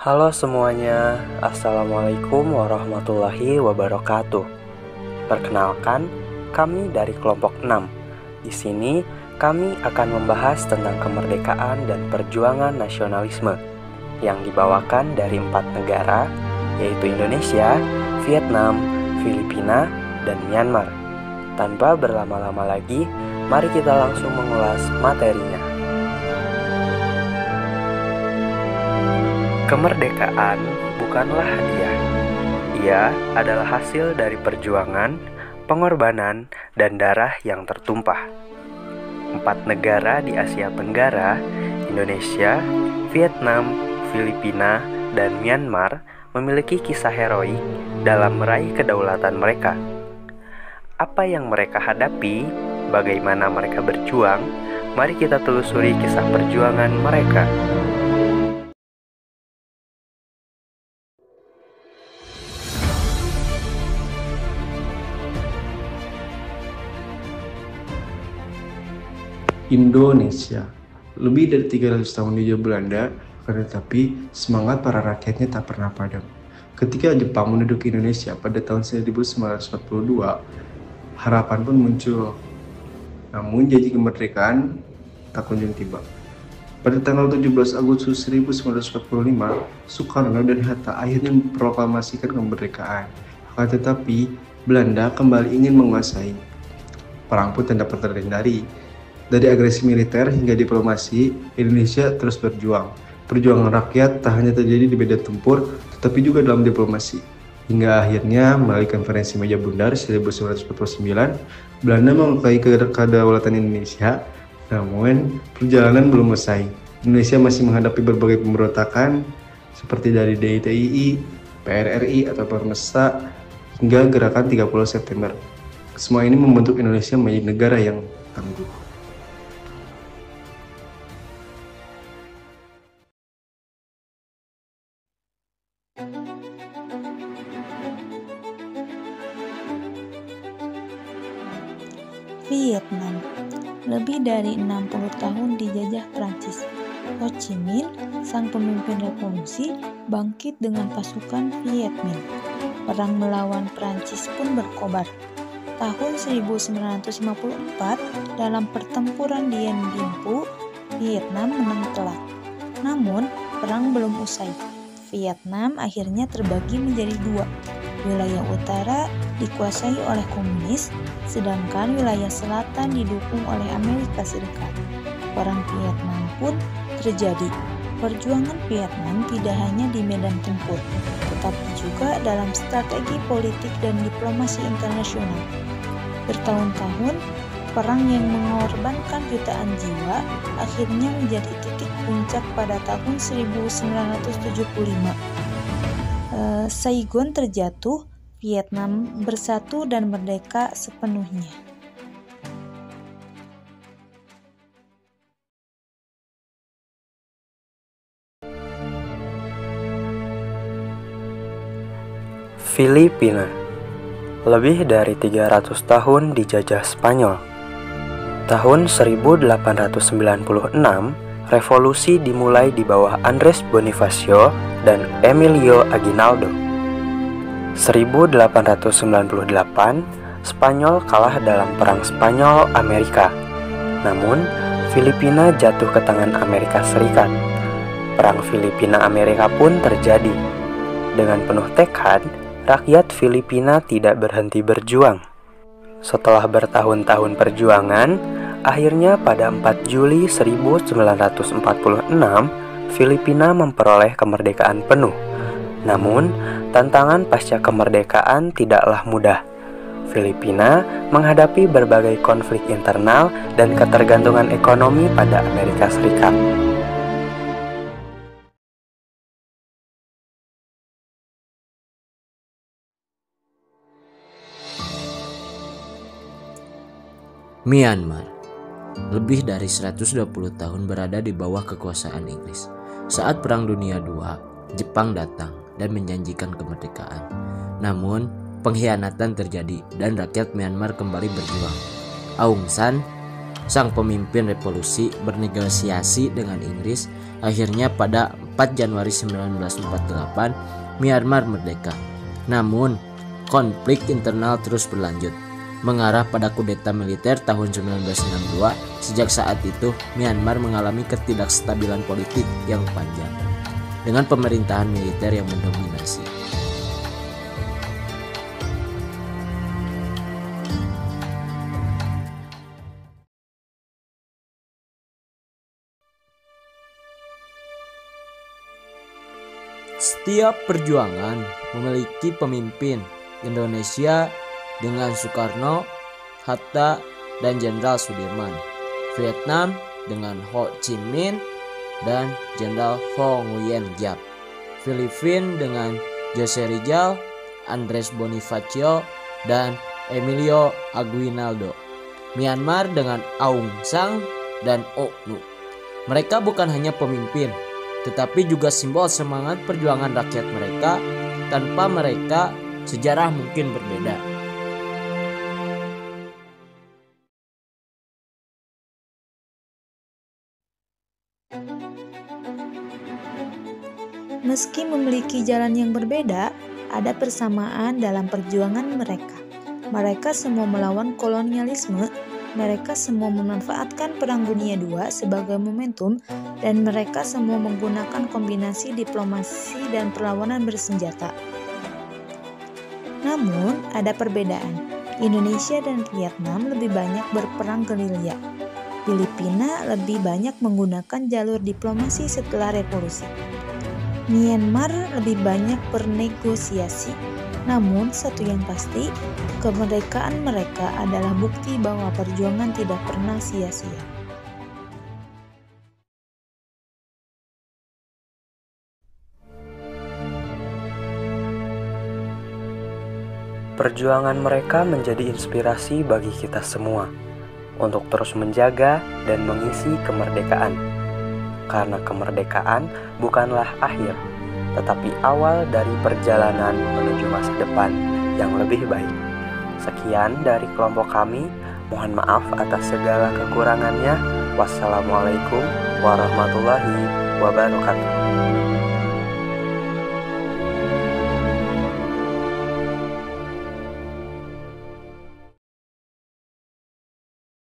Halo semuanya, Assalamualaikum warahmatullahi wabarakatuh. Perkenalkan, kami dari kelompok 6. Di sini kami akan membahas tentang kemerdekaan dan perjuangan nasionalisme yang dibawakan dari 4 negara, yaitu Indonesia, Vietnam, Filipina, dan Myanmar. Tanpa berlama-lama lagi, mari kita langsung mengulas materinya. Kemerdekaan bukanlah hadiah. Ia adalah hasil dari perjuangan, pengorbanan, dan darah yang tertumpah. 4 negara di Asia Tenggara, Indonesia, Vietnam, Filipina, dan Myanmar memiliki kisah heroik dalam meraih kedaulatan mereka. Apa yang mereka hadapi, bagaimana mereka berjuang, mari kita telusuri kisah perjuangan mereka. Indonesia. Lebih dari 300 tahun dijajah Belanda, akan tetapi semangat para rakyatnya tak pernah padam. Ketika Jepang menduduki Indonesia pada tahun 1942, harapan pun muncul. Namun janji kemerdekaan tak kunjung tiba. Pada tanggal 17 Agustus 1945, Soekarno dan Hatta akhirnya memproklamasikan kemerdekaan. Akan tetapi, Belanda kembali ingin menguasai. Perang pun tak dapat terhindari. Dari agresi militer hingga diplomasi, Indonesia terus berjuang. Perjuangan rakyat tak hanya terjadi di medan tempur, tetapi juga dalam diplomasi. Hingga akhirnya melalui konferensi meja bundar 1949, Belanda menguasai kedaulatan Indonesia. Namun, perjalanan belum usai. Indonesia masih menghadapi berbagai pemberontakan seperti dari DITII, PRRI atau Permesta, hingga gerakan 30 September. Semua ini membentuk Indonesia menjadi negara yang tangguh. Vietnam. Lebih dari 60 tahun dijajah Prancis. Ho Chi Minh, sang pemimpin revolusi, bangkit dengan pasukan Viet Minh. Perang melawan Prancis pun berkobar. Tahun 1954, dalam pertempuran Dien Bien Phu, Vietnam menang telak. Namun, perang belum usai. Vietnam akhirnya terbagi menjadi 2. Wilayah utara dikuasai oleh komunis, sedangkan wilayah selatan didukung oleh Amerika Serikat. Perang Vietnam pun terjadi. Perjuangan Vietnam tidak hanya di medan tempur, tetapi juga dalam strategi politik dan diplomasi internasional. Bertahun-tahun, perang yang mengorbankan jutaan jiwa akhirnya menjadi titik puncak pada tahun 1975. Saigon terjatuh, Vietnam bersatu dan merdeka sepenuhnya. Filipina. Lebih dari 300 tahun dijajah Spanyol. Tahun 1896, revolusi dimulai di bawah Andres Bonifacio dan Emilio Aguinaldo. 1898, Spanyol kalah dalam Perang Spanyol-Amerika. Namun, Filipina jatuh ke tangan Amerika Serikat. Perang Filipina-Amerika pun terjadi. Dengan penuh tekad, rakyat Filipina tidak berhenti berjuang. Setelah bertahun-tahun perjuangan, akhirnya pada 4 Juli 1946, Filipina memperoleh kemerdekaan penuh. Namun, tantangan pasca kemerdekaan tidaklah mudah. Filipina menghadapi berbagai konflik internal dan ketergantungan ekonomi pada Amerika Serikat. Myanmar. Lebih dari 120 tahun berada di bawah kekuasaan Inggris. Saat Perang Dunia II, Jepang datang dan menjanjikan kemerdekaan. Namun, pengkhianatan terjadi dan rakyat Myanmar kembali berjuang. Aung San, sang pemimpin revolusi, bernegosiasi dengan Inggris. Akhirnya pada 4 Januari 1948, Myanmar merdeka. Namun, konflik internal terus berlanjut, mengarah pada kudeta militer tahun 1962. Sejak saat itu, Myanmar mengalami ketidakstabilan politik yang panjang, dengan pemerintahan militer yang mendominasi. Setiap perjuangan memiliki pemimpin. Indonesia dengan Soekarno, Hatta, dan Jenderal Sudirman. Vietnam dengan Ho Chi Minh dan Jenderal Vo Nguyen Giap. Filipina dengan Jose Rizal, Andres Bonifacio, dan Emilio Aguinaldo. Myanmar dengan Aung San dan Oh Nu. Mereka bukan hanya pemimpin, tetapi juga simbol semangat perjuangan rakyat mereka. Tanpa mereka, sejarah mungkin berbeda. Meski memiliki jalan yang berbeda, ada persamaan dalam perjuangan mereka. Mereka semua melawan kolonialisme. Mereka semua memanfaatkan Perang Dunia II sebagai momentum, dan mereka semua menggunakan kombinasi diplomasi dan perlawanan bersenjata. Namun, ada perbedaan. Indonesia dan Vietnam lebih banyak berperang gerilya. Filipina lebih banyak menggunakan jalur diplomasi setelah revolusi. Myanmar lebih banyak bernegosiasi. Namun, satu yang pasti, kemerdekaan mereka adalah bukti bahwa perjuangan tidak pernah sia-sia. Perjuangan mereka menjadi inspirasi bagi kita semua untuk terus menjaga dan mengisi kemerdekaan. Karena kemerdekaan bukanlah akhir, tetapi awal dari perjalanan menuju masa depan yang lebih baik. Sekian dari kelompok kami. Mohon maaf atas segala kekurangannya. Wassalamualaikum warahmatullahi wabarakatuh.